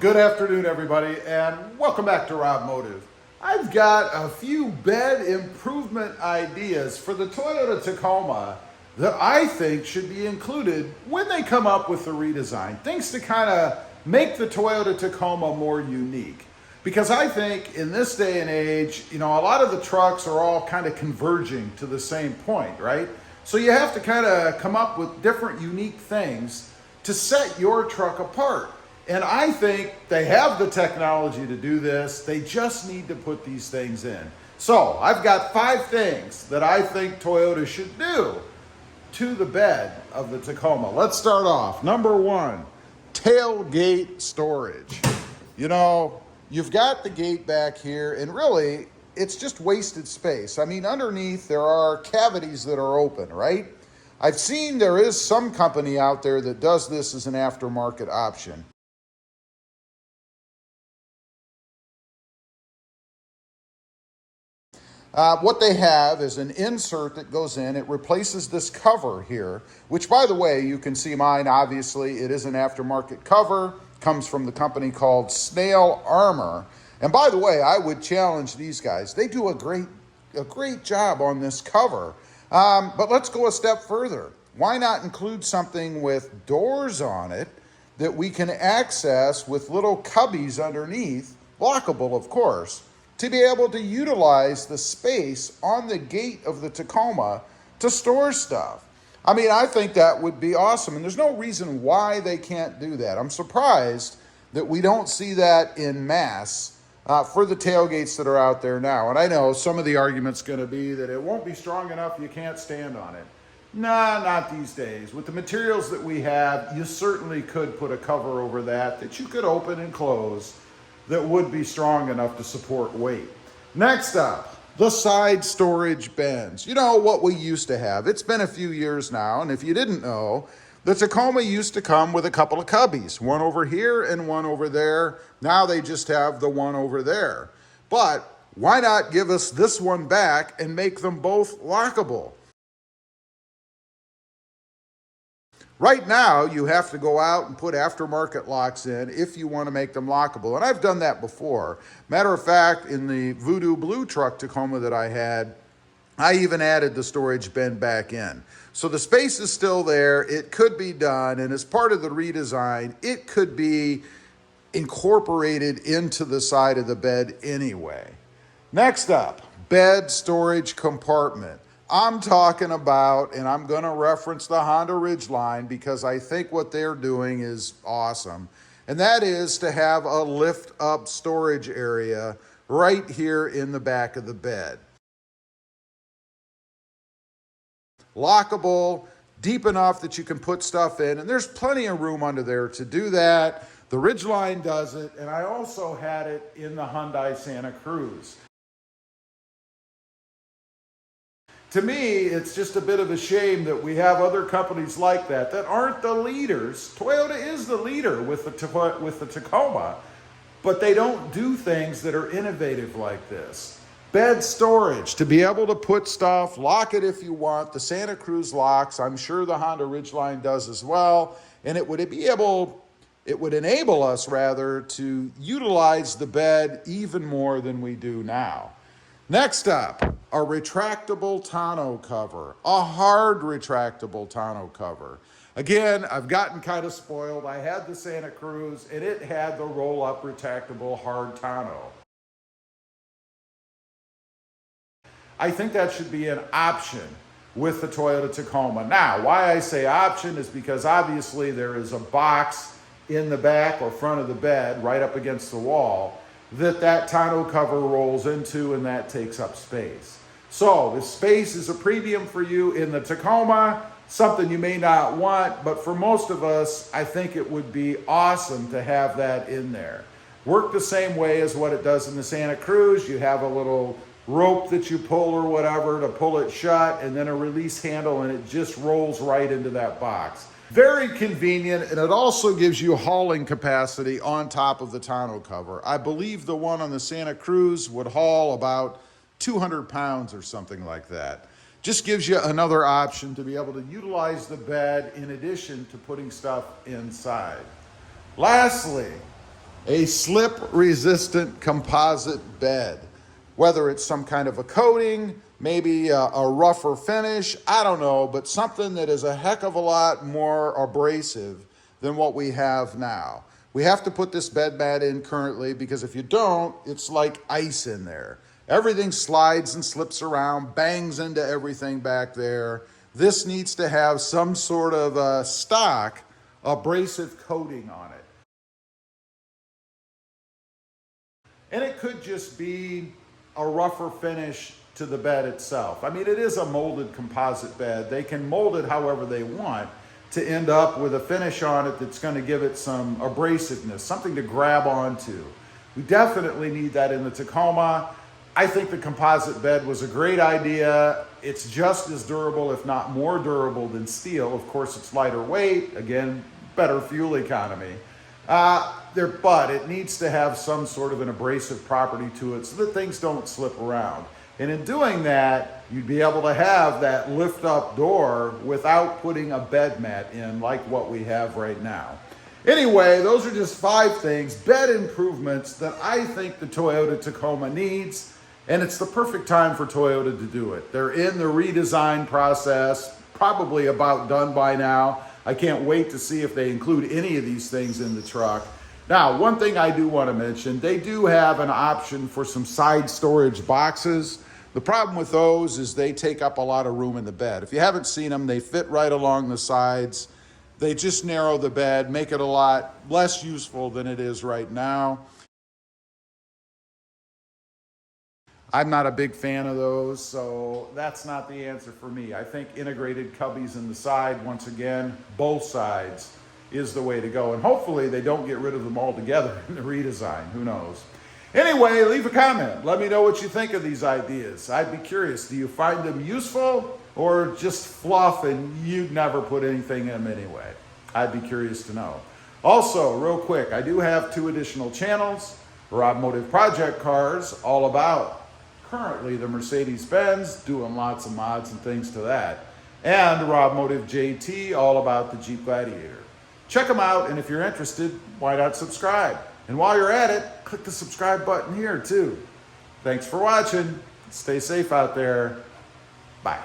Good afternoon, everybody, and welcome back to RobMotive. I've got a few bed improvement ideas for the Toyota Tacoma that I think should be included when they come up with the redesign. Things to kind of make the Toyota Tacoma more unique. Because I think in this day and age, a lot of the trucks are all kind of converging to the same point, right? So you have to kind of come up with different unique things to set your truck apart. And I think they have the technology to do this. They just need to put these things in. So I've got 5 things that I think Toyota should do to the bed of the Tacoma. Let's start off. Number 1, tailgate storage. You've got the gate back here, and really, it's just wasted space. I mean, underneath there are cavities that are open, right? I've seen there is some company out there that does this as an aftermarket option. What they have is an insert that goes in. It replaces this cover here, which, by the way, you can see mine, obviously. It is an aftermarket cover. Comes from the company called Snail Armor. And by the way, I would challenge these guys. They do a great job on this cover. But let's go a step further. Why not include something with doors on it that we can access with little cubbies underneath, lockable, of course, to be able to utilize the space on the gate of the Tacoma to store stuff. I mean, I think that would be awesome, and there's no reason why they can't do that. I'm surprised that we don't see that in mass for the tailgates that are out there now. And I know some of the argument's going to be that it won't be strong enough, you can't stand on it. Nah, not these days. With the materials that we have, you certainly could put a cover over that you could open and close that would be strong enough to support weight. Next up, the side storage bins. You know what we used to have. It's been a few years now, and if you didn't know, the Tacoma used to come with a couple of cubbies, one over here and one over there. Now they just have the one over there. But why not give us this one back and make them both lockable? Right now, you have to go out and put aftermarket locks in if you want to make them lockable. And I've done that before. Matter of fact, in the Voodoo Blue truck Tacoma that I had, I even added the storage bin back in. So the space is still there. It could be done. And as part of the redesign, it could be incorporated into the side of the bed anyway. Next up, bed storage compartment. I'm talking about, and I'm going to reference the Honda Ridgeline because I think what they're doing is awesome. And that is to have a lift up storage area right here in the back of the bed. Lockable, deep enough that you can put stuff in, and there's plenty of room under there to do that. The Ridgeline does it, and I also had it in the Hyundai Santa Cruz. To me, it's just a bit of a shame that we have other companies like that aren't the leaders. Toyota is the leader with the Tacoma, but they don't do things that are innovative like this. Bed storage, to be able to put stuff, lock it if you want. The Santa Cruz locks, I'm sure the Honda Ridgeline does as well. And it would enable us rather to utilize the bed even more than we do now. Next up, a retractable tonneau cover, a hard retractable tonneau cover. Again, I've gotten kind of spoiled. I had the Santa Cruz, and it had the roll-up retractable hard tonneau. I think that should be an option with the Toyota Tacoma. Now, why I say option is because obviously there is a box in the back or front of the bed right up against the wall that tonneau cover rolls into, and that takes up space. So if space is a premium for you in the Tacoma, something you may not want, but for most of us, I think it would be awesome to have that in there. Work the same way as what it does in the Santa Cruz. You have a little rope that you pull or whatever to pull it shut, and then a release handle, and it just rolls right into that box. Very convenient, and it also gives you hauling capacity on top of the tonneau cover. I believe the one on the Santa Cruz would haul about 200 pounds or something like that. Just gives you another option to be able to utilize the bed in addition to putting stuff inside. Lastly, A slip-resistant composite bed. Whether it's some kind of a coating, maybe a rougher finish, I don't know, but something that is a heck of a lot more abrasive than what we have now. We have to put this bed mat in currently because if you don't, it's like ice in there. Everything slides and slips around, bangs into everything back there. This needs to have some sort of stock abrasive coating on it. And it could just be a rougher finish to the bed itself. I mean, it is a molded composite bed. They can mold it however they want to end up with a finish on it that's going to give it some abrasiveness, something to grab onto. We definitely need that in the Tacoma. I think the composite bed was a great idea. It's just as durable, if not more durable than steel. Of course, it's lighter weight. Again, better fuel economy. But it needs to have some sort of an abrasive property to it so that things don't slip around. And in doing that, you'd be able to have that lift-up door without putting a bed mat in like what we have right now. Anyway, those are just 5 things, bed improvements that I think the Toyota Tacoma needs, and it's the perfect time for Toyota to do it. They're in the redesign process, probably about done by now. I can't wait to see if they include any of these things in the truck. Now, one thing I do want to mention, they do have an option for some side storage boxes. The problem with those is they take up a lot of room in the bed. If you haven't seen them, they fit right along the sides. They just narrow the bed, make it a lot less useful than it is right now. I'm not a big fan of those, so that's not the answer for me. I think integrated cubbies in the side, once again, both sides, is the way to go. And hopefully they don't get rid of them altogether in the redesign. Who knows? Anyway, leave a comment. Let me know what you think of these ideas. I'd be curious. Do you find them useful or just fluff and you'd never put anything in them anyway? I'd be curious to know. Also, real quick, I do have 2 additional channels. RobMotive Project Cars, all about currently the Mercedes-Benz, doing lots of mods and things to that. And RobMotive JT, all about the Jeep Gladiator. Check them out, and if you're interested, why not subscribe? And while you're at it, click the subscribe button here too. Thanks for watching. Stay safe out there. Bye.